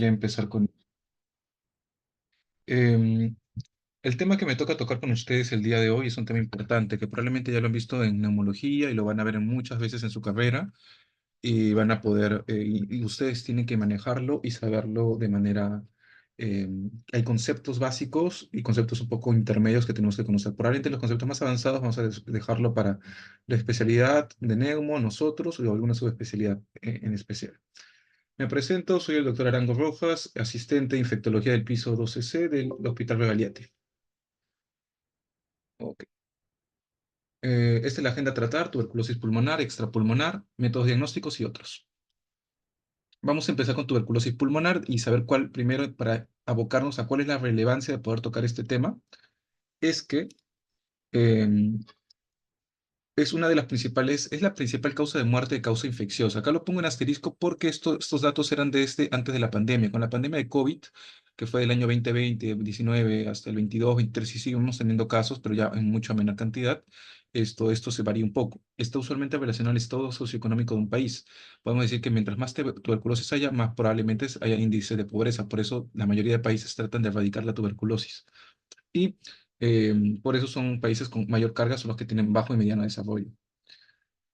ya empezar con... Em, el tema que me toca tocar con ustedes el día de hoy es un tema importante que probablemente ya lo han visto en neumología y lo van a ver en muchas veces en su carrera y van a poder, y ustedes tienen que manejarlo y saberlo de manera... hay conceptos básicos y conceptos un poco intermedios que tenemos que conocer. Probablemente los conceptos más avanzados vamos a dejarlo para la especialidad de neumo, nosotros o alguna subespecialidad en especial. Me presento, soy el doctor Arango Rojas, asistente de infectología del piso 12C del Hospital Regaliati. Ok. Esta es la agenda a tratar: tuberculosis pulmonar, extrapulmonar, métodos diagnósticos y otros. Vamos a empezar con tuberculosis pulmonar y saber cuál, primero, para abocarnos a cuál es la relevancia de poder tocar este tema, es que em, es una de las principales, es la principal causa de muerte de causa infecciosa. Acá lo pongo en asterisco porque estos datos eran antes de la pandemia. Con la pandemia de COVID, que fue del año 2020, 19 hasta el 22, 23, sí seguimos teniendo casos, pero ya en mucha menor cantidad. Esto se varía un poco. Está usualmente relacionado al estado socioeconómico de un país. Podemos decir que mientras más tuberculosis haya, más probablemente haya índice de pobreza. Por eso la mayoría de países tratan de erradicar la tuberculosis. Y por eso son países con mayor carga, son los que tienen bajo y mediano desarrollo.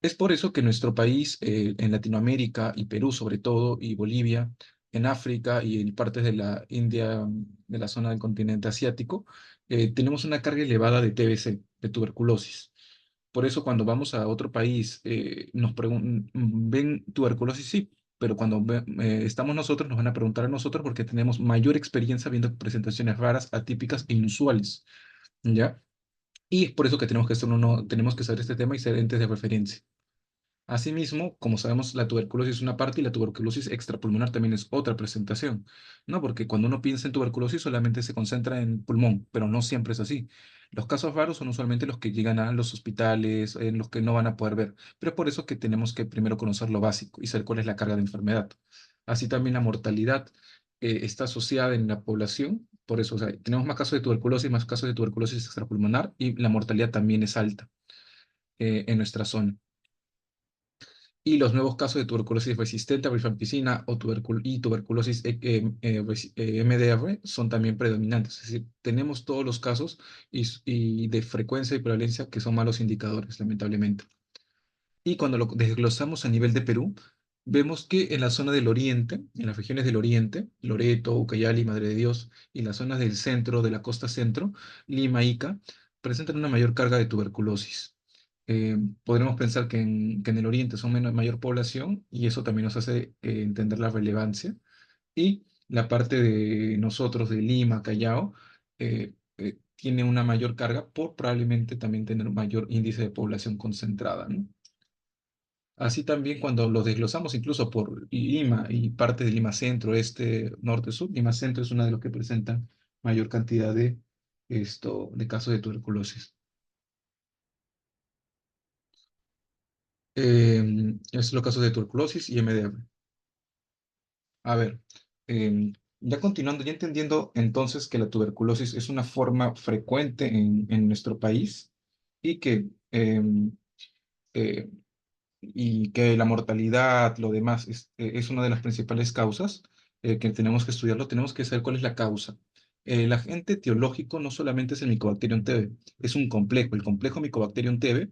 Es por eso que nuestro país, en Latinoamérica y Perú sobre todo, y Bolivia, en África y en partes de la India, de la zona del continente asiático, tenemos una carga elevada de TBC, de tuberculosis. Por eso cuando vamos a otro país, nos ¿ven tuberculosis? Sí, pero cuando estamos nosotros, nos van a preguntar a nosotros porque tenemos mayor experiencia viendo presentaciones raras, atípicas e inusuales, ¿ya? Y es por eso que tenemos que saber este tema y ser entes de referencia. Asimismo, como sabemos, la tuberculosis es una parte y la tuberculosis extrapulmonar también es otra presentación, ¿no? Porque cuando uno piensa en tuberculosis solamente se concentra en pulmón, pero no siempre es así. Los casos raros son usualmente los que llegan a los hospitales, en los que no van a poder ver, pero es por eso que tenemos que primero conocer lo básico y saber cuál es la carga de enfermedad. Así también la mortalidad está asociada en la población, por eso, o sea, tenemos más casos de tuberculosis, más casos de tuberculosis extrapulmonar y la mortalidad también es alta en nuestra zona. Y los nuevos casos de tuberculosis resistente a rifampicina y tuberculosis MDR son también predominantes. Es decir, tenemos todos los casos y de frecuencia y prevalencia que son malos indicadores, lamentablemente. Y cuando lo desglosamos a nivel de Perú, vemos que en la zona del oriente, en las regiones del oriente, Loreto, Ucayali, Madre de Dios, y las zonas del centro, de la costa centro, Lima, Ica, presentan una mayor carga de tuberculosis. Podremos pensar que en el oriente son mayor población y eso también nos hace entender la relevancia. Y la parte de nosotros, de Lima, Callao, tiene una mayor carga por probablemente también tener un mayor índice de población concentrada, ¿no? Así también cuando los desglosamos incluso por Lima y parte de Lima Centro, Este, Norte, Sur, Lima Centro es una de los que presentan mayor cantidad de casos de tuberculosis. Es los casos de tuberculosis y MDR. A ver, ya continuando, ya entendiendo entonces que la tuberculosis es una forma frecuente en nuestro país y eh, y que la mortalidad, lo demás, es una de las principales causas que tenemos que estudiarlo, tenemos que saber cuál es la causa. El agente etiológico no solamente es el Mycobacterium TB, es un complejo. El complejo Mycobacterium TB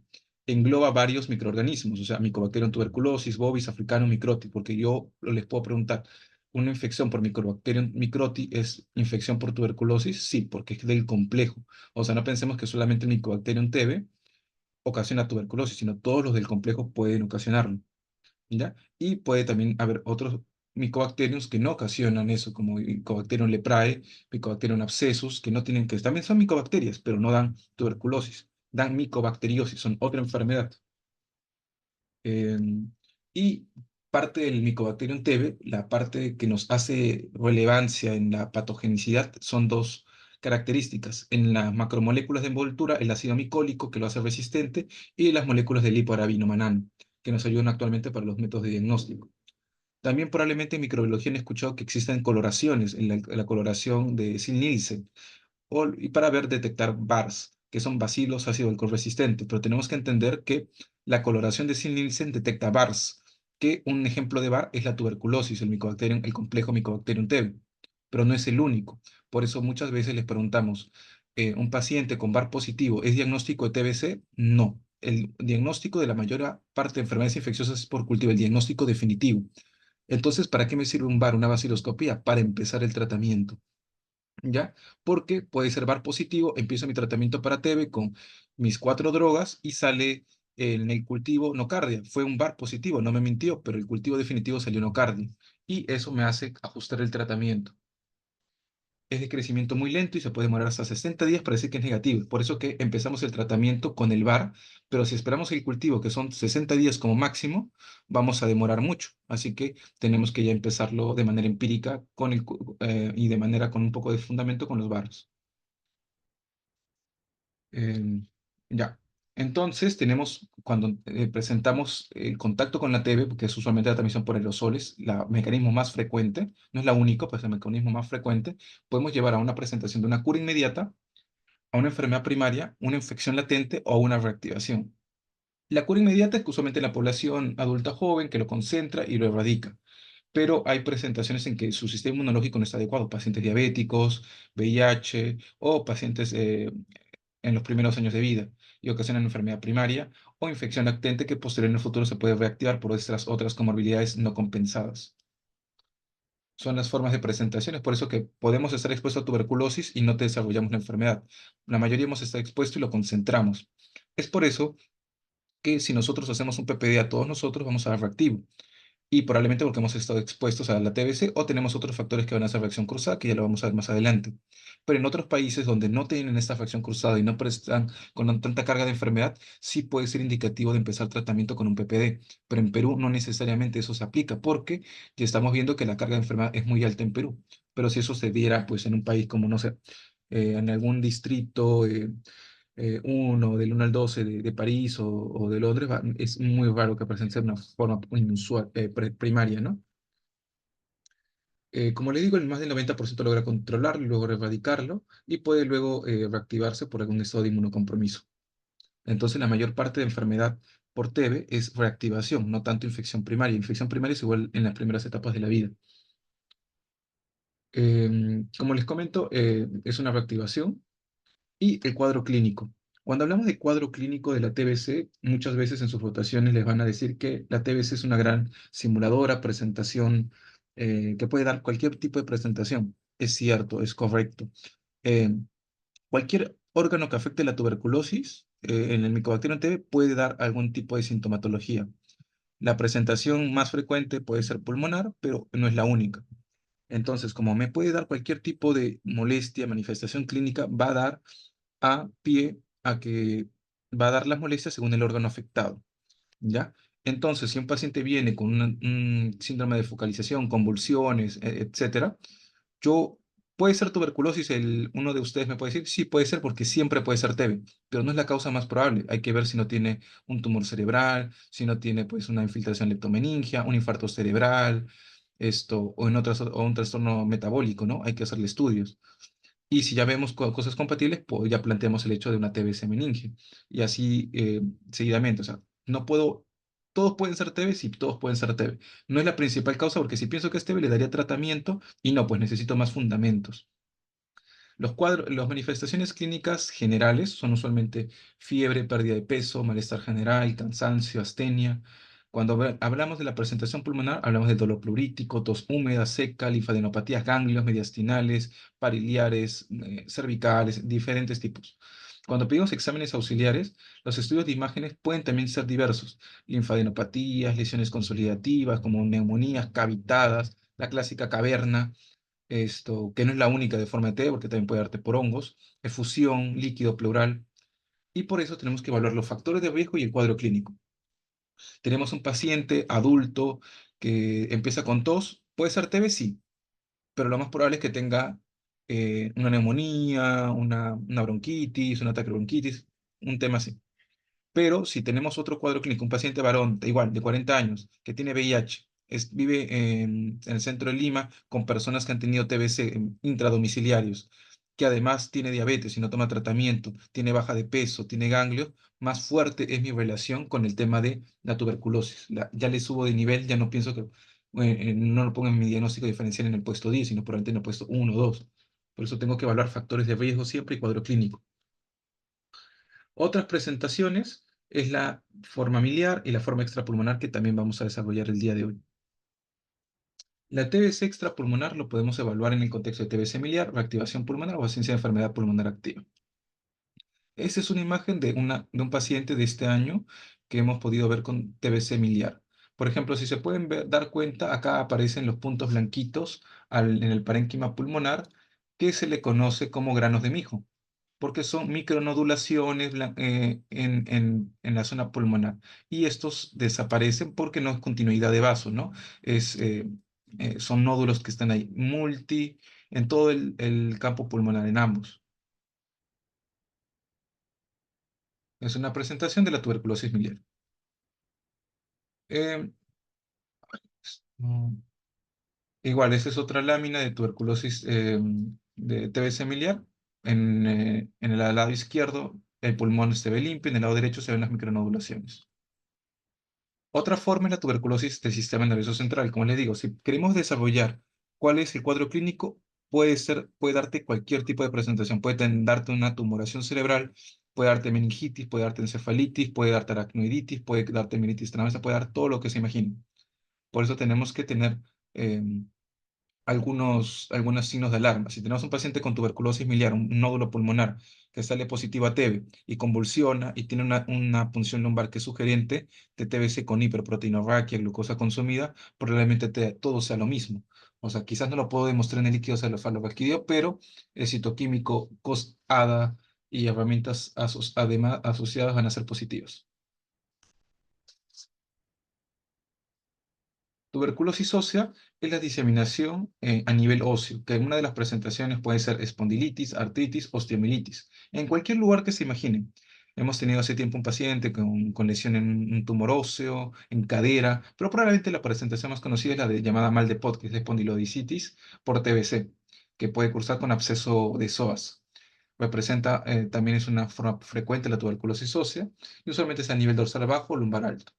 engloba varios microorganismos, o sea, Mycobacterium tuberculosis, bovis, africanum, microti, porque yo les puedo preguntar, ¿una infección por Mycobacterium microti es infección por tuberculosis? Sí, porque es del complejo. O sea, no pensemos que solamente el Mycobacterium TB ocasiona tuberculosis, sino todos los del complejo pueden ocasionarlo, ¿ya? Y puede también haber otros micobacterios que no ocasionan eso, como Mycobacterium leprae, Mycobacterium abscessus, que no tienen que, también son micobacterias, pero no dan tuberculosis, dan micobacteriosis, son otra enfermedad. Eh, y parte del Mycobacterium TB, la parte que nos hace relevancia en la patogenicidad, son dos características. En las macromoléculas de envoltura, el ácido micólico, que lo hace resistente, y las moléculas de lipoarabinomanano, que nos ayudan actualmente para los métodos de diagnóstico. También probablemente en microbiología han escuchado que existen coloraciones, en la coloración de Sil-Nielsen, y para ver detectar BARS, que son bacilos ácido alcohol resistentes, pero tenemos que entender que la coloración de Sil-Nielsen detecta BARS, que un ejemplo de VAR es la tuberculosis, el complejo Mycobacterium TB, pero no es el único. Por eso muchas veces les preguntamos, ¿un paciente con VAR positivo es diagnóstico de TBC? No. El diagnóstico de la mayor parte de enfermedades infecciosas es por cultivo, el diagnóstico definitivo. Entonces, ¿para qué me sirve un VAR, una vaciloscopía? Para empezar el tratamiento. ¿Ya? Porque puede ser VAR positivo, empiezo mi tratamiento para TB con mis 4 drogas y sale en el cultivo nocardia. Fue un VAR positivo, no me mintió, pero el cultivo definitivo salió nocardia. Y eso me hace ajustar el tratamiento. Es de crecimiento muy lento y se puede demorar hasta 60 días para decir que es negativo. Por eso que empezamos el tratamiento con el VAR, pero si esperamos el cultivo, que son 60 días como máximo, vamos a demorar mucho. Así que tenemos que ya empezarlo de manera empírica y de manera con un poco de fundamento con los VARs. Em, ya. Entonces, tenemos, cuando presentamos el contacto con la TB, que es usualmente la transmisión por aerosoles, el mecanismo más frecuente, no es la única, pues el mecanismo más frecuente, podemos llevar a una presentación de una cura inmediata, a una enfermedad primaria, una infección latente o a una reactivación. La cura inmediata es usualmente en la población adulta joven que lo concentra y lo erradica. Pero hay presentaciones en que su sistema inmunológico no está adecuado, pacientes diabéticos, VIH o pacientes en los primeros años de vida y ocasionan enfermedad primaria o infección latente que posterior en el futuro se puede reactivar por otras comorbilidades no compensadas. Son las formas de presentación, es por eso que podemos estar expuestos a tuberculosis y no te desarrollamos la enfermedad. La mayoría hemos estado expuestos y lo concentramos. Es por eso que si nosotros hacemos un PPD a todos nosotros, vamos a dar reactivo y probablemente porque hemos estado expuestos a la TBC o tenemos otros factores que van a hacer reacción cruzada, que ya lo vamos a ver más adelante. Pero en otros países donde no tienen esta reacción cruzada y no prestan con tanta carga de enfermedad, sí puede ser indicativo de empezar tratamiento con un PPD. Pero en Perú no necesariamente eso se aplica porque ya estamos viendo que la carga de enfermedad es muy alta en Perú. Pero si eso se diera pues en un país como, no sé, en algún distrito, uno, del 1 al 12 de París o de Londres, es muy raro que presente una forma inusual, primaria, ¿no? Como le digo, el más del 90% logra controlarlo, logra erradicarlo y puede luego reactivarse por algún estado de inmunocompromiso. Entonces, la mayor parte de enfermedad por TB es reactivación, no tanto infección primaria. Infección primaria es igual en las primeras etapas de la vida. Como les comento, es una reactivación. Y el cuadro clínico. Cuando hablamos de cuadro clínico de la TBC, muchas veces en sus votaciones les van a decir que la TBC es una gran simuladora, presentación, que puede dar cualquier tipo de presentación. Es cierto, es correcto. Eh, Cualquier órgano que afecte la tuberculosis, en el Mycobacterium TB puede dar algún tipo de sintomatología. La presentación más frecuente puede ser pulmonar, pero no es la única. Entonces, como me puede dar cualquier tipo de molestia, manifestación clínica, va a dar a pie a que va a dar las molestias según el órgano afectado, ¿ya? Entonces, si un paciente viene con un síndrome de focalización, convulsiones, etcétera, yo, ¿puede ser tuberculosis? Uno de ustedes me puede decir, sí, puede ser porque siempre puede ser TB, pero no es la causa más probable. Hay que ver si no tiene un tumor cerebral, si no tiene pues una infiltración leptomeningia, un infarto cerebral, o un trastorno metabólico, ¿no? Hay que hacerle estudios. Y si ya vemos cosas compatibles, pues ya planteamos el hecho de una TBC meninge. Y así seguidamente. O sea, no puedo, todos pueden ser TB, sí, todos pueden ser TB. No es la principal causa porque si pienso que es TB le daría tratamiento y no, pues necesito más fundamentos. Las manifestaciones clínicas generales son usualmente fiebre, pérdida de peso, malestar general, cansancio, astenia. Cuando hablamos de la presentación pulmonar, hablamos de dolor plurítico, tos húmeda, seca, linfadenopatías, ganglios mediastinales, pariliares, cervicales, diferentes tipos. Cuando pedimos exámenes auxiliares, los estudios de imágenes pueden también ser diversos. Linfadenopatías, lesiones consolidativas como neumonías cavitadas, la clásica caverna, que no es la única de forma de T, porque también puede darte por hongos, efusión, líquido pleural, y por eso tenemos que evaluar los factores de riesgo y el cuadro clínico. Tenemos un paciente adulto que empieza con tos, puede ser TB, sí, pero lo más probable es que tenga una neumonía, una bronquitis, un ataque de bronquitis, un tema así. Pero si tenemos otro cuadro clínico, un paciente varón, igual, de 40 años, que tiene VIH, vive en el centro de Lima con personas que han tenido TBC intradomiciliarios que además tiene diabetes y no toma tratamiento, tiene baja de peso, tiene ganglios, más fuerte es mi relación con el tema de la tuberculosis. Ya le subo de nivel, ya no pienso que no lo pongo en mi diagnóstico diferencial en el puesto 10, sino probablemente en el puesto 1 o 2. Por eso tengo que evaluar factores de riesgo siempre y cuadro clínico. Otras presentaciones es la forma miliar y la forma extrapulmonar que también vamos a desarrollar el día de hoy. La TBC extrapulmonar lo podemos evaluar en el contexto de TBC miliar, reactivación pulmonar o ausencia de enfermedad pulmonar activa. Esa es una imagen de un paciente de este año que hemos podido ver con TBC miliar. Por ejemplo, si se pueden dar cuenta, acá aparecen los puntos blanquitos en el parénquima pulmonar que se le conoce como granos de mijo, porque son micronodulaciones en la zona pulmonar. Y estos desaparecen porque no es continuidad de vaso, ¿no? Es, son nódulos que están ahí, en todo el campo pulmonar, en ambos. Es una presentación de la tuberculosis miliar. Eh, mm, Igual, esa es otra lámina de tuberculosis de TBC miliar. En el lado izquierdo, el pulmón se ve limpio, en el lado derecho se ven las micronodulaciones. Otra forma es la tuberculosis del sistema nervioso central. Como les digo, si queremos desarrollar cuál es el cuadro clínico, puede darte cualquier tipo de presentación. Darte una tumoración cerebral, puede darte meningitis, puede darte encefalitis, puede darte aracnoiditis, puede darte meningitis transversa, puede dar todo lo que se imagine. Por eso tenemos que tener algunos signos de alarma. Si tenemos un paciente con tuberculosis miliar, un nódulo pulmonar que sale positivo a TB y convulsiona y tiene una punción lumbar que es sugerente de TBC con hiperproteinorraquia, glucosa consumida, probablemente todo sea lo mismo. O sea, quizás no lo puedo demostrar en el líquido cefalorraquídeo, pero el citoquímico, COS-ADA y herramientas además asociadas van a ser positivos. Tuberculosis ósea es la diseminación a nivel óseo, que una de las presentaciones puede ser espondilitis, artritis, osteomielitis, en cualquier lugar que se imaginen. Hemos tenido hace tiempo un paciente con lesión en un tumor óseo, en cadera, pero probablemente la presentación más conocida es la llamada mal de Pot, que es la espondilodicitis por TBC, que puede cursar con absceso de psoas. También es una forma frecuente de la tuberculosis ósea y usualmente es a nivel dorsal bajo o lumbar alto.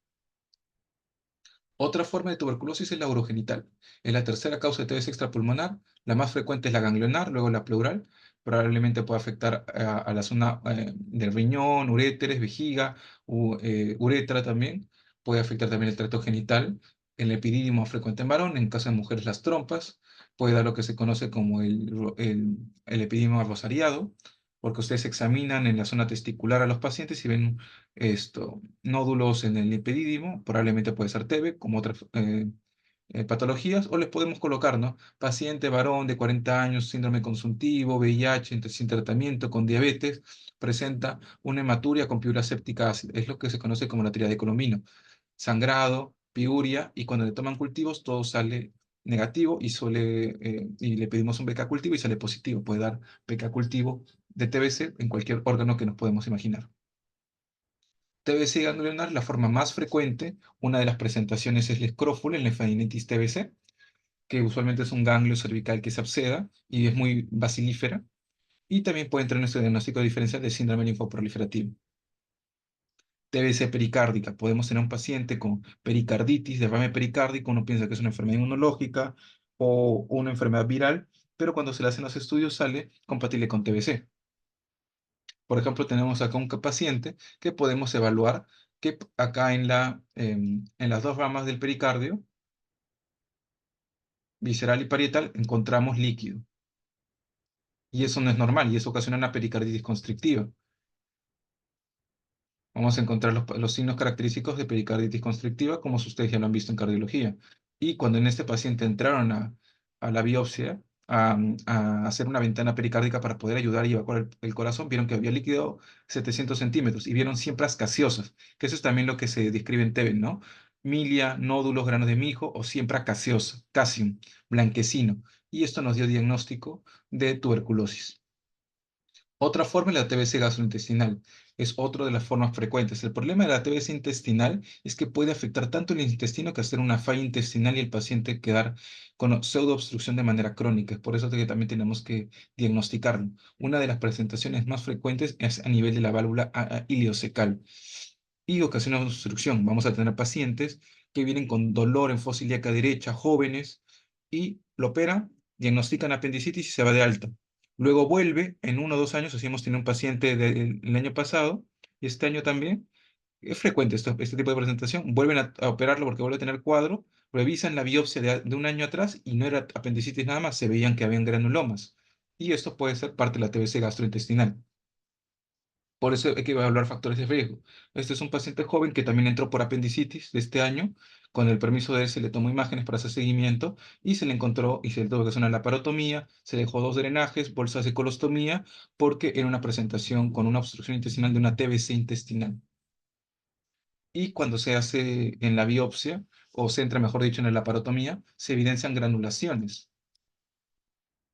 Otra forma de tuberculosis es la urogenital. Es la tercera causa de TBC extrapulmonar. La más frecuente es la ganglionar, luego la pleural. Probablemente puede afectar a la zona del riñón, uréteres, vejiga, uretra también. Puede afectar también el tracto genital. El epidídimo más frecuente en varón, en caso de mujeres las trompas. Puede dar lo que se conoce como el epidídimo rosariado, porque ustedes examinan en la zona testicular a los pacientes y ven nódulos en el lipidídimo, probablemente puede ser TB, como otras patologías, o les podemos colocar, ¿no? Paciente varón de 40 años, síndrome consuntivo, VIH, sin tratamiento, con diabetes, presenta una hematuria con piura séptica ácida. Es lo que se conoce como la tríada de Colomino. Sangrado, piuria, y cuando le toman cultivos, todo sale negativo y le pedimos un BK cultivo y sale positivo. Puede dar BK cultivo de TBC en cualquier órgano que nos podemos imaginar. TBC ganglionar, la forma más frecuente, una de las presentaciones es la escrófula, en la linfadenitis TBC, que usualmente es un ganglio cervical que se absceda y es muy basilífera, y también puede entrar en nuestro diagnóstico diferencial de síndrome linfoproliferativo. TBC pericárdica, podemos tener un paciente con pericarditis, derrame pericárdico, uno piensa que es una enfermedad inmunológica o una enfermedad viral, pero cuando se le hacen los estudios sale compatible con TBC. Por ejemplo, tenemos acá un paciente que podemos evaluar que acá en las dos ramas del pericardio, visceral y parietal, encontramos líquido. Y eso no es normal y eso ocasiona una pericarditis constrictiva. Vamos a encontrar los signos característicos de pericarditis constrictiva, como ustedes ya lo han visto en cardiología. Y cuando en este paciente entraron a la biopsia, a hacer una ventana pericárdica para poder ayudar y evacuar el corazón, vieron que había líquido 700 centímetros y vieron siempras gaseosas, que eso es también lo que se describe en TB, ¿no? Milia, nódulos, granos de mijo o siempra gaseosa, casium, blanquecino. Y esto nos dio diagnóstico de tuberculosis. Otra forma es la TBC gastrointestinal. Es otra de las formas frecuentes. El problema de la TBC intestinal es que puede afectar tanto el intestino que hacer una falla intestinal y el paciente quedar con pseudoobstrucción de manera crónica. Es por eso que también tenemos que diagnosticarlo. Una de las presentaciones más frecuentes es a nivel de la válvula ileocecal y ocasiona obstrucción. Vamos a tener pacientes que vienen con dolor en fosa ilíaca derecha, jóvenes, y lo operan, diagnostican apendicitis y se va de alta. Luego vuelve en 1 o 2 años, así hemos tenido un paciente del año pasado y este año también. Es frecuente este tipo de presentación. Vuelven a operarlo porque vuelve a tener cuadro, revisan la biopsia de 1 año atrás y no era apendicitis nada más, se veían que habían granulomas. Y esto puede ser parte de la TBC gastrointestinal. Por eso hay que evaluar factores de riesgo. Este es un paciente joven que también entró por apendicitis de este año. Con el permiso de él se le tomó imágenes para hacer seguimiento y se le encontró y se le tuvo que hacer una laparotomía, se le dejó 2 drenajes, bolsas de colostomía, porque era una presentación con una obstrucción intestinal de una TBC intestinal. Y cuando se hace en la biopsia, o se entra, mejor dicho, en la laparotomía, se evidencian granulaciones,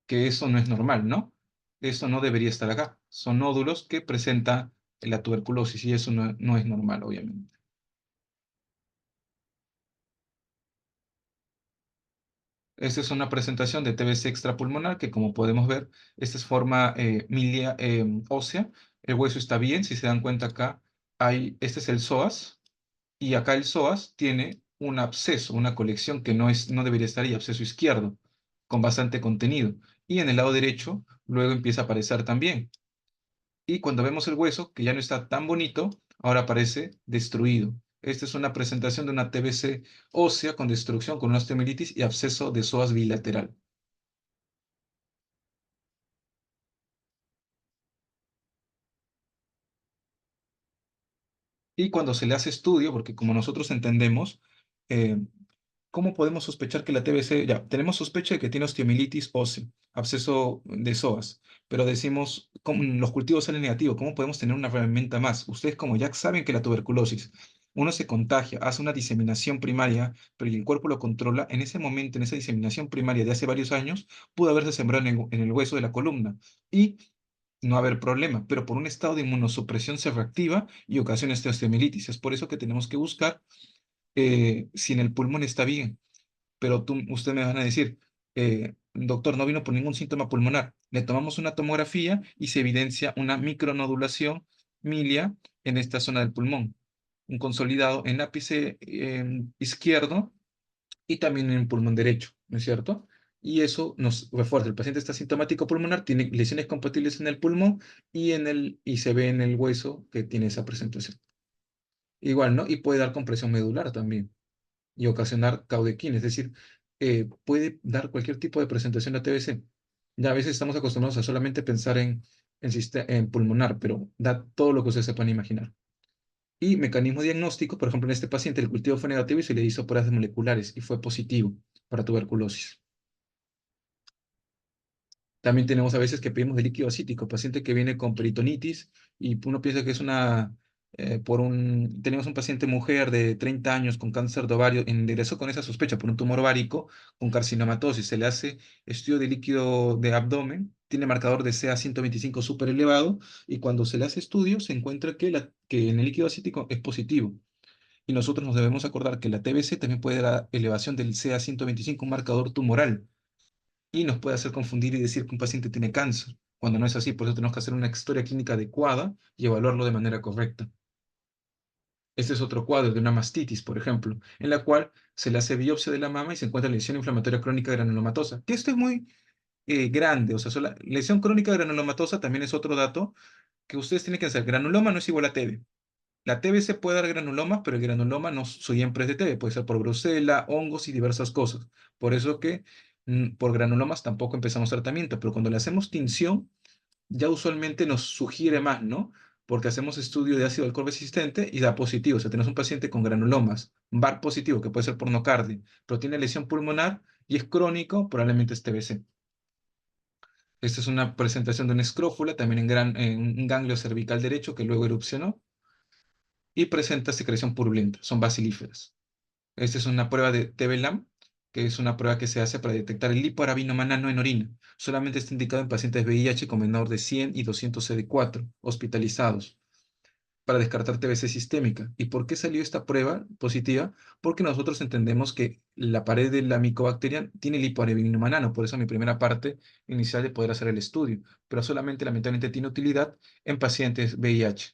que eso no es normal, ¿no? Eso no debería estar acá. Son nódulos que presenta la tuberculosis y eso no es normal, obviamente. Esta es una presentación de TBC extrapulmonar que, como podemos ver, esta es forma ósea. El hueso está bien, si se dan cuenta acá, este es el psoas y acá el psoas tiene un absceso, una colección que no debería estar ahí, absceso izquierdo, con bastante contenido. Y en el lado derecho, luego empieza a aparecer también. Y cuando vemos el hueso, que ya no está tan bonito, ahora aparece destruido. Esta es una presentación de una TBC ósea con destrucción, con una osteomielitis y absceso de psoas bilateral. Y cuando se le hace estudio, porque como nosotros entendemos, eh, ¿cómo podemos sospechar que la TBC, ya, tenemos sospecha de que tiene osteomielitis ósea, absceso de psoas, pero decimos, los cultivos salen negativos, ¿cómo podemos tener una herramienta más? Ustedes como ya saben que la tuberculosis, uno se contagia, hace una diseminación primaria, pero el cuerpo lo controla, en ese momento, en esa diseminación primaria de hace varios años, pudo haberse sembrado en el hueso de la columna. Y no haber problema, pero por un estado de inmunosupresión se reactiva y ocasiona esta osteomielitis. Es por eso que tenemos que buscar si en el pulmón está bien. Pero usted me van a decir, doctor, no vino por ningún síntoma pulmonar. Le tomamos una tomografía y se evidencia una micronodulación milia en esta zona del pulmón, un consolidado en ápice izquierdo y también en el pulmón derecho, ¿no es cierto? Y eso nos refuerza. El paciente está sintomático pulmonar, tiene lesiones compatibles en el pulmón y se ve en el hueso que tiene esa presentación. Igual, ¿no? Y puede dar compresión medular también y ocasionar caudequín, es decir, puede dar cualquier tipo de presentación a TBC. Ya a veces estamos acostumbrados a solamente pensar en pulmonar, pero da todo lo que ustedes se pueden imaginar. Y mecanismo diagnóstico, por ejemplo, en este paciente el cultivo fue negativo y se le hizo pruebas moleculares y fue positivo para tuberculosis. También tenemos a veces que pedimos de líquido acítico, paciente que viene con peritonitis y uno piensa que es tenemos un paciente mujer de 30 años con cáncer de ovario, ingresó con esa sospecha por un tumor ovárico con carcinomatosis, se le hace estudio de líquido de abdomen, tiene marcador de CA 125 súper elevado y cuando se le hace estudio se encuentra que en el líquido acítico es positivo. Y nosotros nos debemos acordar que la TBC también puede dar elevación del CA 125, un marcador tumoral y nos puede hacer confundir y decir que un paciente tiene cáncer, cuando no es así. Por eso tenemos que hacer una historia clínica adecuada y evaluarlo de manera correcta. Este es otro cuadro de una mastitis, por ejemplo, en la cual se le hace biopsia de la mama y se encuentra lesión inflamatoria crónica granulomatosa, que esto es muy grande, o sea, lesión crónica granulomatosa también es otro dato que ustedes tienen que hacer. Granuloma no es igual a TB. La TBC puede dar granulomas, pero el granuloma no siempre es de TB, puede ser por brucela, hongos y diversas cosas. Por eso que por granulomas tampoco empezamos tratamiento, pero cuando le hacemos tinción, ya usualmente nos sugiere más, ¿no? Porque hacemos estudio de ácido alcohol resistente y da positivo. O sea, tenemos un paciente con granulomas, VAR positivo, que puede ser por nocardia, pero tiene lesión pulmonar y es crónico, probablemente es TBC. Esta es una presentación de una escrófula, también en un ganglio cervical derecho que luego erupcionó y presenta secreción purulenta, son basilíferas. Esta es una prueba de TB-LAM, que es una prueba que se hace para detectar el lipoarabinomanano en orina. Solamente está indicado en pacientes VIH con menor de 100 y 200 CD4 hospitalizados para descartar TBC sistémica. ¿Y por qué salió esta prueba positiva? Porque nosotros entendemos que la pared de la micobacteria tiene lipoarabinina nano, por eso mi primera parte inicial de poder hacer el estudio, pero solamente lamentablemente tiene utilidad en pacientes VIH.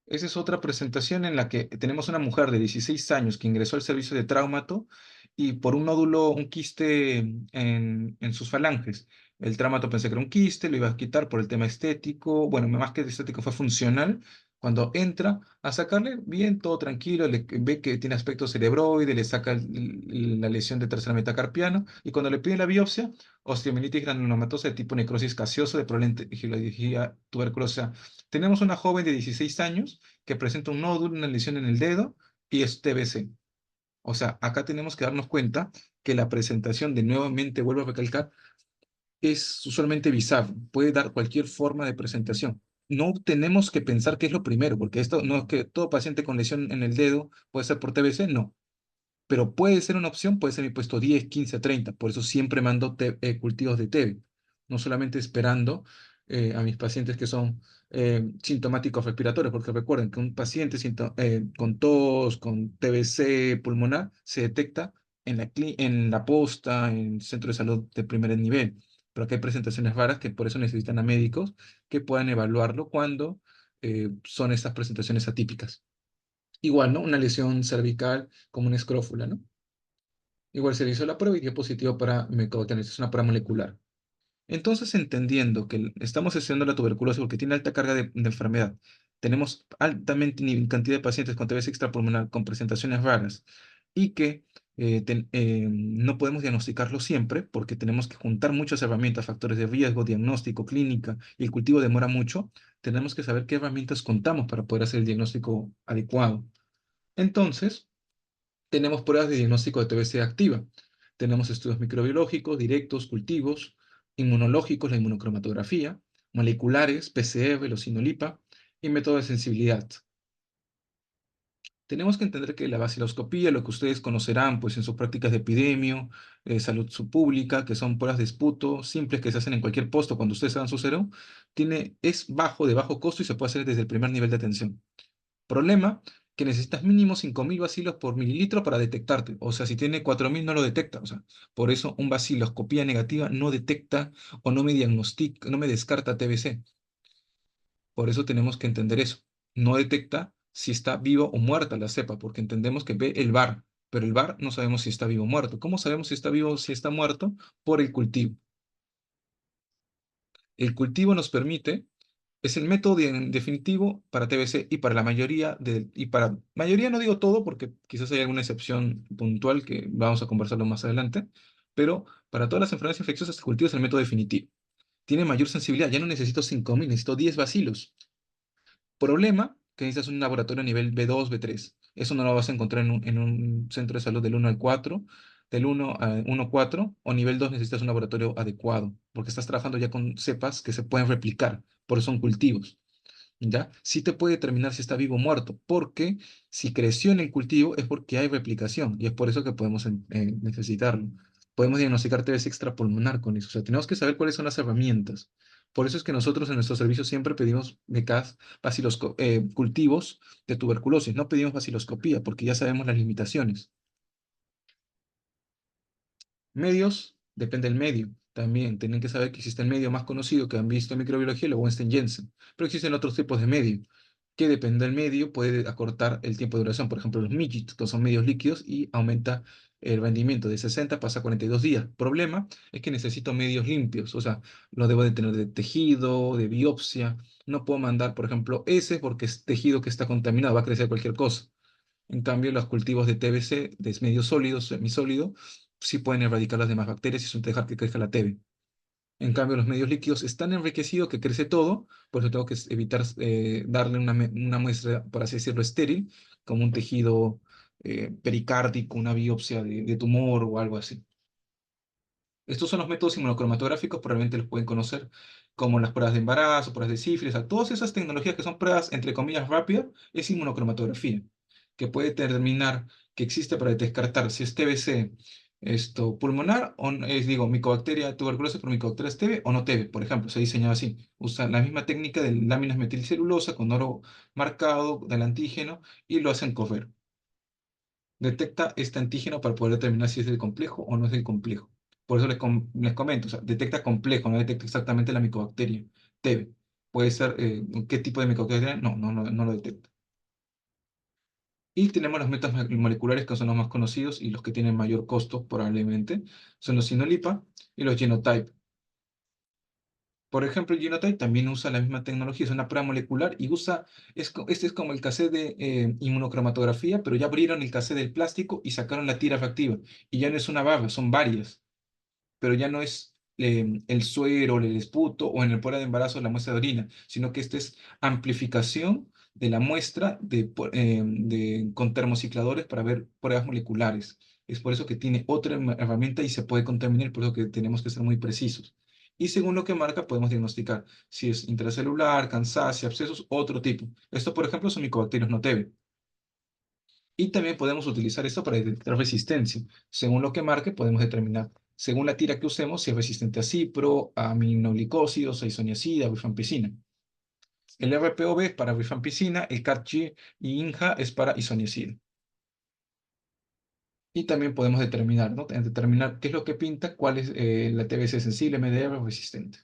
Esa es otra presentación en la que tenemos una mujer de 16 años que ingresó al servicio de traumato y por un nódulo, un quiste en sus falanges. El traumato pensé que era un quiste, lo iba a quitar por el tema estético. Bueno, más que estético fue funcional. Cuando entra a sacarle, bien, todo tranquilo, ve que tiene aspecto cerebroide, le saca la lesión de tercer metacarpiano y cuando le pide la biopsia, osteomielitis granulomatosa de tipo necrosis gaseosa de probable tuberculosa. Tenemos una joven de 16 años que presenta un nódulo, una lesión en el dedo y es TBC. O sea, acá tenemos que darnos cuenta que la presentación, de nuevamente vuelvo a recalcar, es usualmente bizarro. Puede dar cualquier forma de presentación. No tenemos que pensar que es lo primero, porque esto no es que todo paciente con lesión en el dedo puede ser por TBC, no, pero puede ser una opción, puede ser mi puesto 10, 15, 30. Por eso siempre mando cultivos de TB, no solamente esperando a mis pacientes que son sintomáticos respiratorios, porque recuerden que un paciente con tos, con TBC pulmonar, se detecta en la posta, en el centro de salud de primer nivel. Pero aquí hay presentaciones raras que por eso necesitan a médicos que puedan evaluarlo cuando son estas presentaciones atípicas. Igual, ¿no? Una lesión cervical como una escrófula, ¿no? Igual se le hizo la prueba y dio positivo para mecobacterianos, es una prueba molecular. Entonces, entendiendo que estamos estudiando la tuberculosis porque tiene alta carga de enfermedad, tenemos altamente cantidad de pacientes con TBC extrapulmonar con presentaciones raras y que no podemos diagnosticarlo siempre porque tenemos que juntar muchas herramientas, factores de riesgo, diagnóstico, clínica, y el cultivo demora mucho, tenemos que saber qué herramientas contamos para poder hacer el diagnóstico adecuado. Entonces, tenemos pruebas de diagnóstico de TBC activa. Tenemos estudios microbiológicos, directos, cultivos, inmunológicos, la inmunocromatografía, moleculares, PCR, los sinolipa y método de sensibilidad. Tenemos que entender que la baciloscopía, lo que ustedes conocerán pues, en sus prácticas de epidemio, salud subpública, que son pruebas de esputo simples que se hacen en cualquier posto cuando ustedes hagan su cero, es de bajo costo y se puede hacer desde el primer nivel de atención. Problema, que necesitas mínimo 5.000 bacilos por mililitro para detectarte. O sea, si tiene 4.000 no lo detecta. O sea, por eso un baciloscopía negativa no detecta o no me diagnostica, no me descarta TBC. Por eso tenemos que entender eso. No detecta si está vivo o muerta la cepa, porque entendemos que ve el VAR, pero el VAR no sabemos si está vivo o muerto. ¿Cómo sabemos si está vivo o si está muerto? Por el cultivo. El cultivo nos permite. Es el método definitivo para TBC y para la mayoría y para mayoría no digo todo porque quizás hay alguna excepción puntual que vamos a conversarlo más adelante, pero para todas las enfermedades infecciosas el cultivo es el método definitivo. Tiene mayor sensibilidad, ya no necesito 5.000, necesito 10 bacilos. Problema, que necesitas un laboratorio a nivel B2, B3. Eso no lo vas a encontrar en un centro de salud del 1 al 4, del 1 a 1, 4, o nivel 2 necesitas un laboratorio adecuado, porque estás trabajando ya con cepas que se pueden replicar, por eso son cultivos. ¿Ya? Sí te puede determinar si está vivo o muerto, porque si creció en el cultivo es porque hay replicación y es por eso que podemos necesitarlo. Podemos diagnosticar TBC extrapulmonar con eso. O sea, tenemos que saber cuáles son las herramientas. Por eso es que nosotros en nuestro servicio siempre pedimos becas, cultivos de tuberculosis, no pedimos baciloscopía porque ya sabemos las limitaciones. Medios, depende del medio. También tienen que saber que existe el medio más conocido que han visto en microbiología, el Weinstein-Jensen. Pero existen otros tipos de medio, que depende del medio, puede acortar el tiempo de duración. Por ejemplo, los midgets, que son medios líquidos y aumenta el rendimiento de 60 pasa a 42 días. Problema es que necesito medios limpios, o sea, lo debo de tener de tejido, de biopsia. No puedo mandar, por ejemplo, ese porque es tejido que está contaminado, va a crecer cualquier cosa. En cambio, los cultivos de TBC, de medio sólido, semisólido, sí pueden erradicar las demás bacterias y son dejar que crezca la TB. En cambio, los medios líquidos están enriquecidos que crece todo, por eso tengo que evitar darle una muestra, por así decirlo, estéril, como un tejido pericárdico, una biopsia de tumor o algo así. Estos son los métodos inmunocromatográficos, probablemente los pueden conocer como las pruebas de embarazo, pruebas de sífilis, a todas esas tecnologías que son pruebas, entre comillas, rápidas, es inmunocromatografía, que puede determinar que existe para descartar si es TBC Pulmonar, digo, micobacteria, tuberculosis por micobacterias TB o no TB, por ejemplo, se ha diseñado así. Usa la misma técnica de láminas metilcelulosa con oro marcado del antígeno y lo hacen correr. Detecta este antígeno para poder determinar si es del complejo o no es del complejo. Por eso les comento, o sea, detecta complejo, no detecta exactamente la micobacteria TB. Puede ser, ¿qué tipo de micobacteria? No lo detecta. Y tenemos los métodos moleculares que son los más conocidos y los que tienen mayor costo probablemente. Son los Sinolipa y los Genotype. Por ejemplo, el Genotype también usa la misma tecnología, es una prueba molecular y usa, este es como el cassette de inmunocromatografía, pero ya abrieron el cassette del plástico y sacaron la tira reactiva. Y ya no es una barra, son varias, pero ya no es el suero, el esputo o en el prueba de embarazo la muestra de orina, sino que esta es amplificación de la muestra con termocicladores para ver pruebas moleculares. Es por eso que tiene otra herramienta y se puede contaminar, por eso que tenemos que ser muy precisos. Y según lo que marca, podemos diagnosticar si es intracelular, cansácea, abscesos, otro tipo. Esto, por ejemplo, son micobacterios no TB. Y también podemos utilizar esto para detectar resistencia. Según lo que marque, podemos determinar, según la tira que usemos, si es resistente a cipro, a aminoglicósidos, a isoniazida, a rifampicina. El RPOB es para rifampicina, el CAT-G y INJA es para isoniazida. Y también podemos determinar, ¿no? Determinar qué es lo que pinta, cuál es la TBC sensible, MDR o resistente.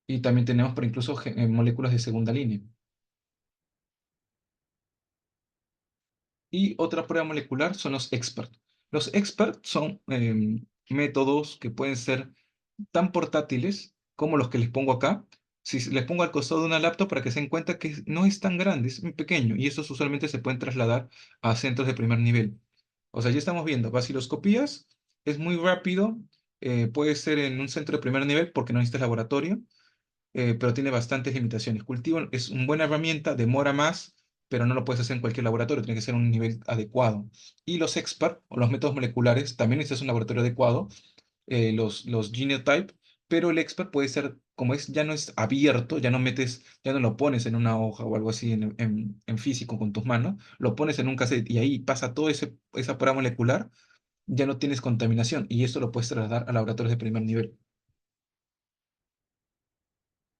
Y también tenemos, por incluso, moléculas de segunda línea. Y otra prueba molecular son los EXPERT. Los EXPERT son métodos que pueden ser tan portátiles como los que les pongo acá. Si les pongo al costado de una laptop para que se den cuenta que no es tan grande, es muy pequeño. Y estos usualmente se pueden trasladar a centros de primer nivel. O sea, ya estamos viendo vaciloscopías, es muy rápido, puede ser en un centro de primer nivel porque no necesitas laboratorio, pero tiene bastantes limitaciones. Cultivo es una buena herramienta, demora más, pero no lo puedes hacer en cualquier laboratorio, tiene que ser un nivel adecuado. Y los expert o los métodos moleculares, también necesitas un laboratorio adecuado, los genotype, pero el expert puede ser, como es, ya no es abierto, ya no metes, ya no lo pones en una hoja o algo así en físico con tus manos, lo pones en un cassette y ahí pasa toda esa prueba molecular, ya no tienes contaminación y esto lo puedes trasladar a laboratorios de primer nivel.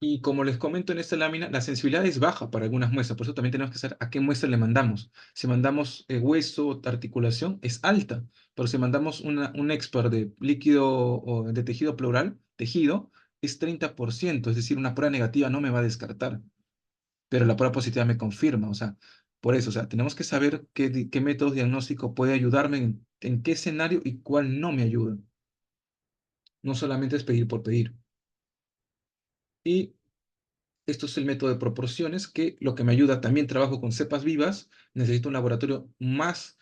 Y como les comento en esta lámina, la sensibilidad es baja para algunas muestras, por eso también tenemos que saber a qué muestra le mandamos. Si mandamos hueso o articulación, es alta, pero si mandamos un expert de líquido o de tejido pleural, tejido, es 30%, es decir, una prueba negativa no me va a descartar, pero la prueba positiva me confirma, o sea, por eso, o sea, tenemos que saber qué método diagnóstico puede ayudarme, en qué escenario y cuál no me ayuda. No solamente es pedir por pedir. Y esto es el método de proporciones, que lo que me ayuda, también trabajo con cepas vivas, necesito un laboratorio más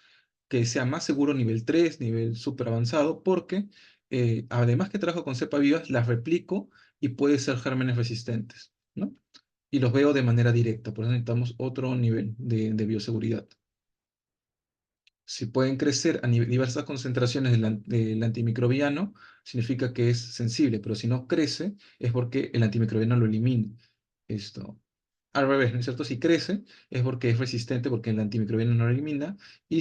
que sea más seguro, nivel 3 nivel súper avanzado, porque además que trabajo con cepas vivas, las replico y puede ser gérmenes resistentes, ¿no? Y los veo de manera directa, por eso necesitamos otro nivel de bioseguridad. Si pueden crecer a diversas concentraciones del antimicrobiano, significa que es sensible, pero si no crece, es porque el antimicrobiano lo elimina. Esto, al revés, ¿no es cierto? Si crece, es porque es resistente, porque el antimicrobiano no lo elimina, y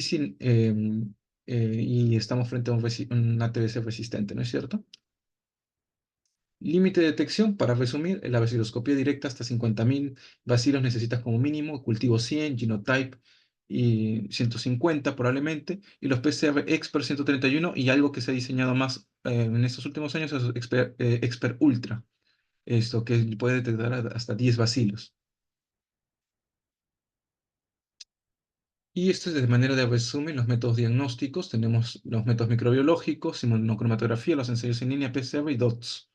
estamos frente a una TBC resistente, ¿no es cierto? Límite de detección, para resumir, la baciloscopía directa hasta 50.000 bacilos necesitas como mínimo, cultivo 100, genotype y 150 probablemente, y los PCR Expert 131 y algo que se ha diseñado más en estos últimos años es Expert Ultra, esto que puede detectar hasta 10 bacilos. Y esto es de manera de resumen los métodos diagnósticos. Tenemos los métodos microbiológicos, inmunocromatografía, los ensayos en línea, PCR y DOTS.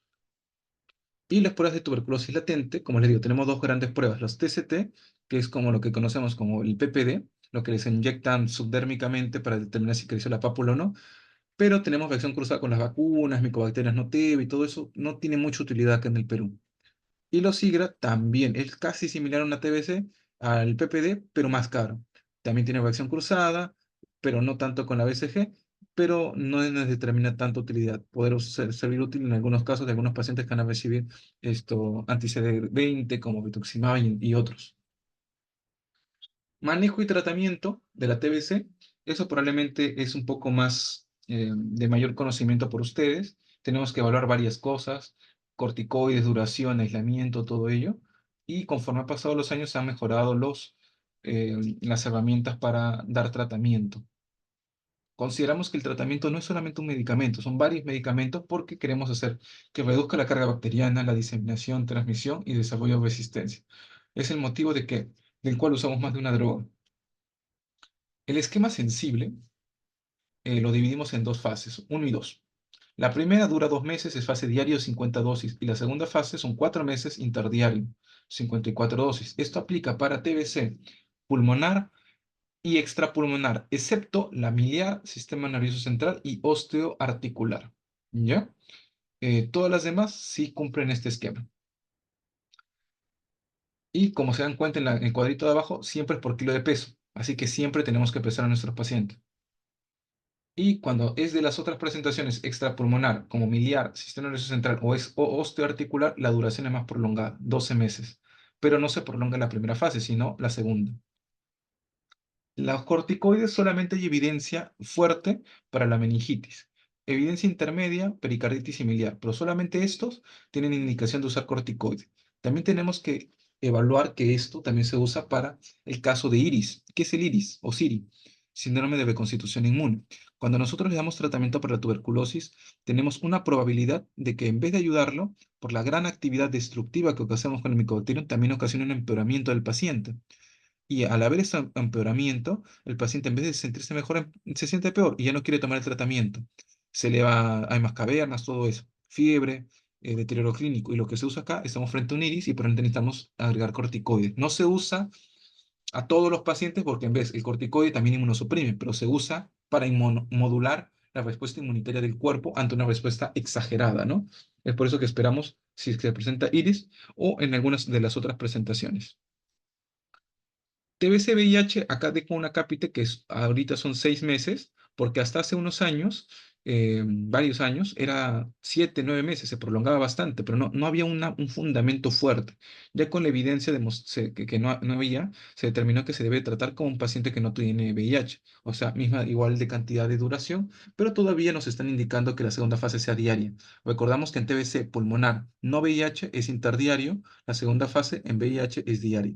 Y las pruebas de tuberculosis latente, como les digo, tenemos dos grandes pruebas, los TCT, que es como lo que conocemos como el PPD, lo que les inyectan subdérmicamente para determinar si creció la pápula o no, pero tenemos reacción cruzada con las vacunas, micobacterias no TB y todo eso no tiene mucha utilidad acá en el Perú. Y los SIGRA también es casi similar a una TBC, al PPD, pero más caro. También tiene reacción cruzada, pero no tanto con la BCG, pero no nos determina tanta utilidad. Poder servir útil en algunos casos de algunos pacientes que van a recibir anti-CD20 como rituximab y otros. Manejo y tratamiento de la TBC. Eso probablemente es un poco más de mayor conocimiento por ustedes. Tenemos que evaluar varias cosas, corticoides, duración, aislamiento, todo ello. Y conforme han pasado los años, se han mejorado las herramientas para dar tratamiento. Consideramos que el tratamiento no es solamente un medicamento, son varios medicamentos porque queremos hacer que reduzca la carga bacteriana, la diseminación, transmisión y desarrollo de resistencia. Es el motivo del cual usamos más de una droga. El esquema sensible lo dividimos en dos fases, uno y dos. La primera dura 2 meses, es fase diario, 50 dosis, y la segunda fase son 4 meses interdiario, 54 dosis. Esto aplica para TBC pulmonar y extrapulmonar, excepto la miliar, sistema nervioso central y osteoarticular. ¿Ya? Todas las demás sí cumplen este esquema. Y como se dan cuenta en el cuadrito de abajo, siempre es por kilo de peso. Así que siempre tenemos que pesar a nuestros pacientes. Y cuando es de las otras presentaciones extrapulmonar, como miliar, sistema nervioso central o osteoarticular, la duración es más prolongada, 12 meses. Pero no se prolonga en la primera fase, sino la segunda. Los corticoides solamente hay evidencia fuerte para la meningitis. Evidencia intermedia, pericarditis y miliar, pero solamente estos tienen indicación de usar corticoides. También tenemos que evaluar que esto también se usa para el caso de iris. ¿Qué es el iris o SIRI? Síndrome de reconstitución inmune. Cuando nosotros le damos tratamiento para la tuberculosis, tenemos una probabilidad de que en vez de ayudarlo, por la gran actividad destructiva que ocasionamos con el micobacterium, también ocasiona un empeoramiento del paciente. Y al haber ese empeoramiento, el paciente en vez de sentirse mejor, se siente peor y ya no quiere tomar el tratamiento. Hay más cavernas, todo eso. Fiebre, deterioro clínico. Y lo que se usa acá, estamos frente a un iris y por ende necesitamos agregar corticoides. No se usa a todos los pacientes porque en vez el corticoide también inmunosuprime, pero se usa para modular la respuesta inmunitaria del cuerpo ante una respuesta exagerada, ¿no? Es por eso que esperamos si es que se presenta iris o en algunas de las otras presentaciones. TBC-VIH, acá dejo una cápita que ahorita son 6 meses, porque hasta hace unos años, varios años, era 7, 9 meses, se prolongaba bastante, pero no había un fundamento fuerte. Ya con la evidencia que no había, se determinó que se debe tratar como un paciente que no tiene VIH, o sea, misma igual de cantidad de duración, pero todavía nos están indicando que la segunda fase sea diaria. Recordamos que en TBC pulmonar no VIH es interdiario, la segunda fase en VIH es diaria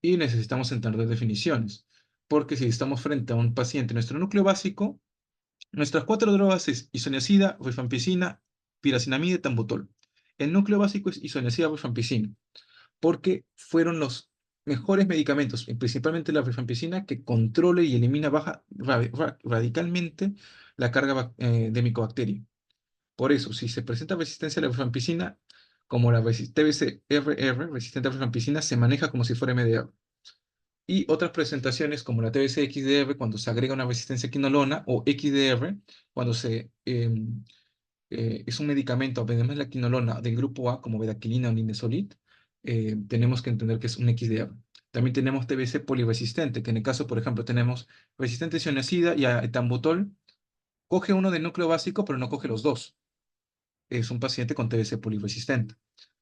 y necesitamos entender definiciones, porque si estamos frente a un paciente, nuestro núcleo básico, nuestras cuatro drogas es isoniazida, rifampicina, piracinamida y tambutol. El núcleo básico es isoniazida, rifampicina, porque fueron los mejores medicamentos, y principalmente la rifampicina, que controla y elimina radicalmente la carga de micobacteria. Por eso, si se presenta resistencia a la rifampicina, como la TBC-RR, resistente a la rifampicina, se maneja como si fuera MDR. Y otras presentaciones como la TBC-XDR cuando se agrega una resistencia a quinolona o XDR cuando es un medicamento, además de la quinolona del grupo A como bedaquilina o linezolid, tenemos que entender que es un XDR. También tenemos TBC poliresistente, que en el caso, por ejemplo, tenemos resistente a isoniazida y a etambutol, coge uno del núcleo básico, pero no coge los dos. Es un paciente con TBC poliresistente.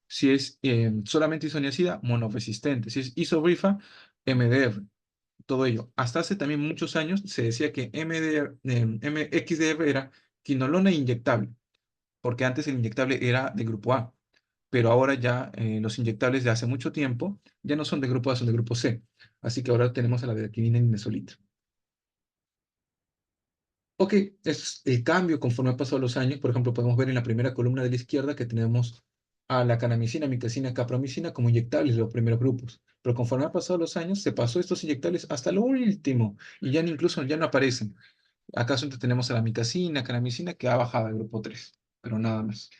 Si es solamente isoniazida, monoresistente. Si es isobrifa, MDR. Todo ello. Hasta hace también muchos años se decía que XDR era quinolona inyectable, porque antes el inyectable era de grupo A, pero ahora ya los inyectables de hace mucho tiempo ya no son de grupo A, son de grupo C. Así que ahora tenemos a la bedaquilina y mesolita. Ok, es el cambio conforme ha pasado los años. Por ejemplo, podemos ver en la primera columna de la izquierda que tenemos a la canamicina, micacina, capromicina como inyectables, los primeros grupos. Pero conforme han pasado los años, se pasó estos inyectables hasta lo último y ya incluso ya no aparecen. Acaso entonces tenemos a la micacina, canamicina, que ha bajado al grupo 3, pero nada más.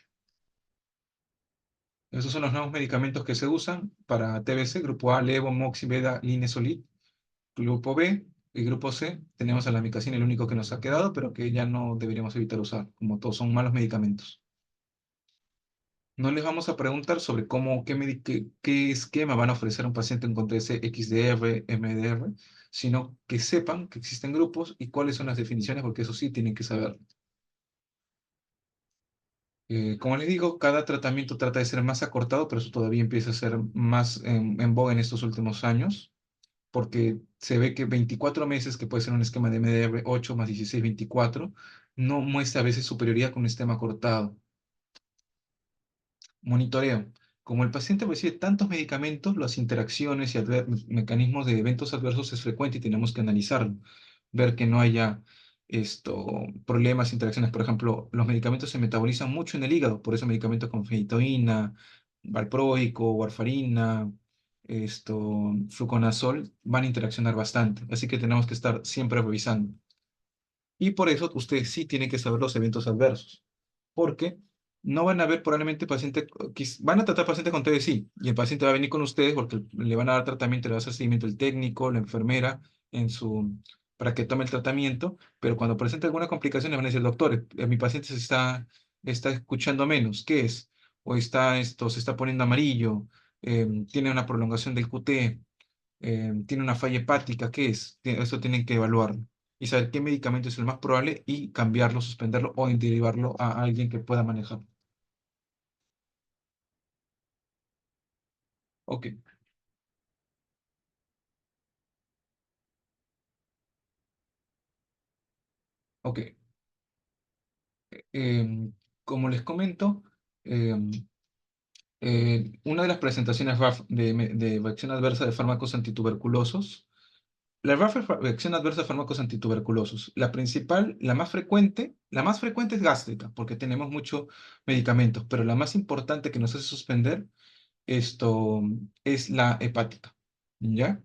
Esos son los nuevos medicamentos que se usan para TBC, grupo A, levo, moxi, beta, linezolid. Grupo B y grupo C, tenemos a la micacina, el único que nos ha quedado, pero que ya no deberíamos evitar usar, como todos son malos medicamentos. No les vamos a preguntar sobre qué esquema van a ofrecer a un paciente en contra de ese XDR, MDR, sino que sepan que existen grupos y cuáles son las definiciones, porque eso sí tienen que saber. Como les digo, cada tratamiento trata de ser más acortado, pero eso todavía empieza a ser más en boga en estos últimos años, porque se ve que 24 meses, que puede ser un esquema de MDR 8 más 16, 24, no muestra a veces superioridad con un esquema cortado. Monitoreo. Como el paciente recibe tantos medicamentos, las interacciones y mecanismos de eventos adversos es frecuente y tenemos que analizarlo. Ver que no haya problemas, interacciones. Por ejemplo, los medicamentos se metabolizan mucho en el hígado, por eso medicamentos como fenitoína, valproico, warfarina, fluconazol van a interaccionar bastante. Así que tenemos que estar siempre revisando. Y por eso ustedes sí tienen que saber los eventos adversos, porque no van a ver probablemente paciente, van a tratar paciente con TBC y el paciente va a venir con ustedes porque le van a dar tratamiento, le va a hacer seguimiento el técnico, la enfermera, para que tome el tratamiento, pero cuando presenta alguna complicación le van a decir, doctor, mi paciente está escuchando menos, ¿qué es? O se está poniendo amarillo, tiene una prolongación del QT, tiene una falla hepática, ¿qué es? Eso tienen que evaluarlo y saber qué medicamento es el más probable y cambiarlo, suspenderlo o derivarlo a alguien que pueda manejarlo. Ok, ok. Em, Como les comento, em, una de las presentaciones RAF de reacción adversa de fármacos antituberculosos, la RAF es reacción adversa de fármacos antituberculosos. La principal, la más frecuente es gástrica, porque tenemos muchos medicamentos, pero la más importante que nos hace suspender esto es la hepática, ¿ya?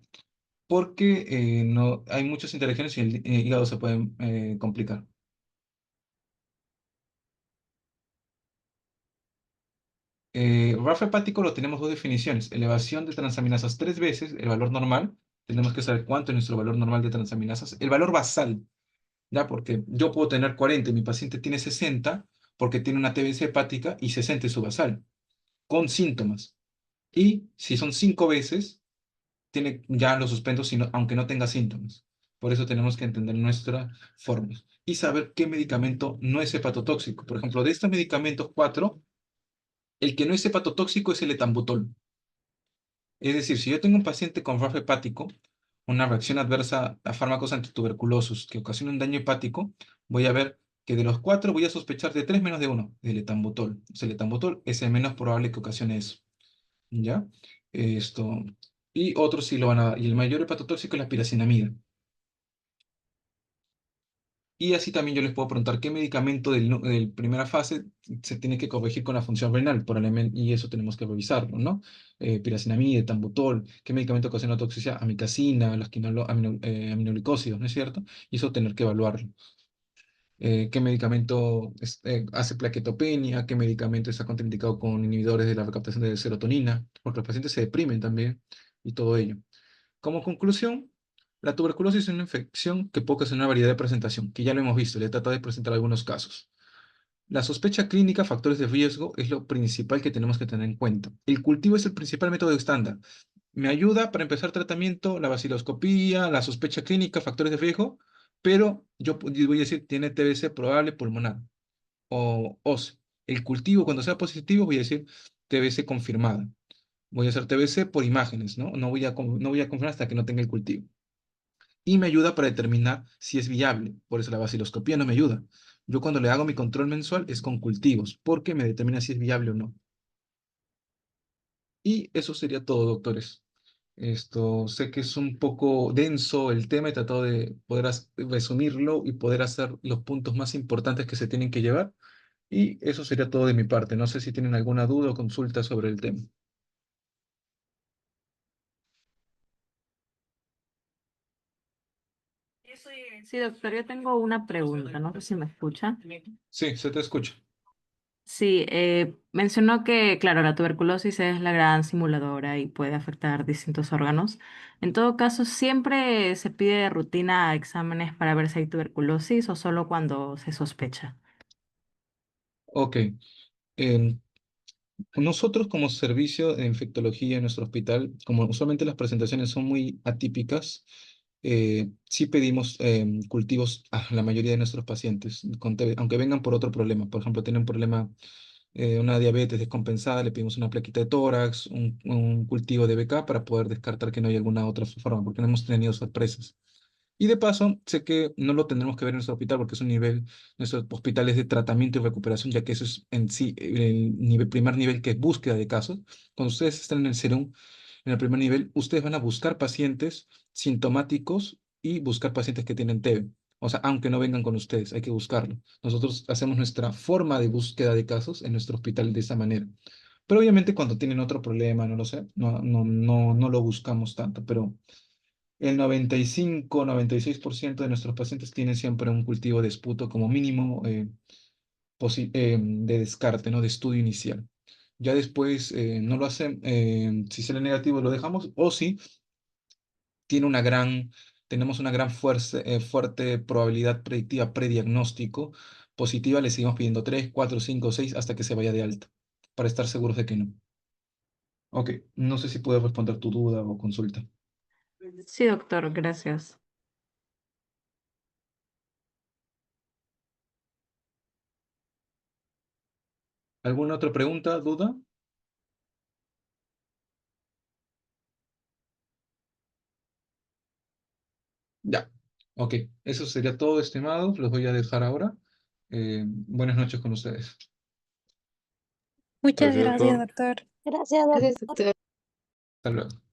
Porque no, hay muchas interacciones y el hígado se puede complicar. RAF hepático lo tenemos dos definiciones, elevación de transaminasas 3 veces, el valor normal, tenemos que saber cuánto es nuestro valor normal de transaminasas, el valor basal, ¿ya? Porque yo puedo tener 40 y mi paciente tiene 60 porque tiene una TBC hepática y 60 es su basal, con síntomas. Y si son 5 veces, ya lo suspendo aunque no tenga síntomas. Por eso tenemos que entender nuestra forma y saber qué medicamento no es hepatotóxico. Por ejemplo, de estos medicamentos 4, el que no es hepatotóxico es el etambutol. Es decir, si yo tengo un paciente con RAF hepático, una reacción adversa a fármacos antituberculosos que ocasiona un daño hepático, voy a ver que de los 4 voy a sospechar de 3 menos de uno, del etambutol. O sea, el etambutol es el menos probable que ocasione eso. ¿Ya? Esto, y otros sí lo van a dar. Y el mayor hepatotóxico es la piracinamida. Y así también yo les puedo preguntar qué medicamento del primera fase se tiene que corregir con la función renal, y eso tenemos que revisarlo, ¿no? Piracinamida, etambutol, qué medicamento ocasiona toxicidad, amicacina, las aminoglicosidos, ¿no es cierto? Y eso tener que evaluarlo. Qué medicamento hace plaquetopenia, qué medicamento está contraindicado con inhibidores de la recaptación de serotonina, porque los pacientes se deprimen también y todo ello. Como conclusión, la tuberculosis es una infección que puede ocasionar una variedad de presentación, que ya lo hemos visto, le he tratado de presentar algunos casos. La sospecha clínica, factores de riesgo, es lo principal que tenemos que tener en cuenta. El cultivo es el principal método estándar. Me ayuda para empezar tratamiento, la vaciloscopía, la sospecha clínica, factores de riesgo, pero yo voy a decir, tiene TBC probable pulmonar o OSE. El cultivo, cuando sea positivo, voy a decir TBC confirmada. Voy a hacer TBC por imágenes, ¿no? No voy a confirmar hasta que no tenga el cultivo. Y me ayuda para determinar si es viable. Por eso la vaciloscopía no me ayuda. Yo cuando le hago mi control mensual es con cultivos, porque me determina si es viable o no. Y eso sería todo, doctores. Sé que es un poco denso el tema, he tratado de poder resumirlo y poder hacer los puntos más importantes que se tienen que llevar. Y eso sería todo de mi parte. No sé si tienen alguna duda o consulta sobre el tema. Sí, doctor, yo tengo una pregunta, no sé si me escucha. Sí, se te escucha. Sí, mencionó que, claro, la tuberculosis es la gran simuladora y puede afectar distintos órganos. En todo caso, ¿siempre se pide de rutina exámenes para ver si hay tuberculosis o solo cuando se sospecha? Ok. em, Nosotros como servicio de infectología en nuestro hospital, como usualmente las presentaciones son muy atípicas, sí pedimos cultivos a la mayoría de nuestros pacientes, aunque vengan por otro problema. Por ejemplo, tienen un problema una diabetes descompensada, le pedimos una plaquita de tórax, un cultivo de BK para poder descartar que no hay alguna otra forma, porque no hemos tenido sorpresas. Y de paso, sé que no lo tendremos que ver en nuestro hospital porque es un nivel, nuestro hospital es de tratamiento y recuperación, ya que eso es en sí el nivel, primer nivel que es búsqueda de casos. Cuando ustedes están en el serum, en el primer nivel, ustedes van a buscar pacientes sintomáticos y buscar pacientes que tienen TB. O sea, aunque no vengan con ustedes, hay que buscarlo. Nosotros hacemos nuestra forma de búsqueda de casos en nuestro hospital de esa manera. Pero obviamente cuando tienen otro problema, no lo sé, no lo buscamos tanto, pero el 95-96% de nuestros pacientes tienen siempre un cultivo de esputo como mínimo de descarte, ¿no? De estudio inicial. Ya después no lo hacen, si sale negativo lo dejamos, o si tiene tenemos una gran fuerte probabilidad predictiva prediagnóstico positiva, le seguimos pidiendo 3 4 5 6 hasta que se vaya de alta, para estar seguros de que no. Ok, no sé si puedo responder tu duda o consulta. Sí, doctor, gracias. ¿Alguna otra pregunta, duda? Ya, ok, eso sería todo, estimados. Los voy a dejar ahora. Buenas noches con ustedes. Muchas Gracias, gracias, doctor. doctor. Gracias, Gracias, doctor. doctor. Hasta luego.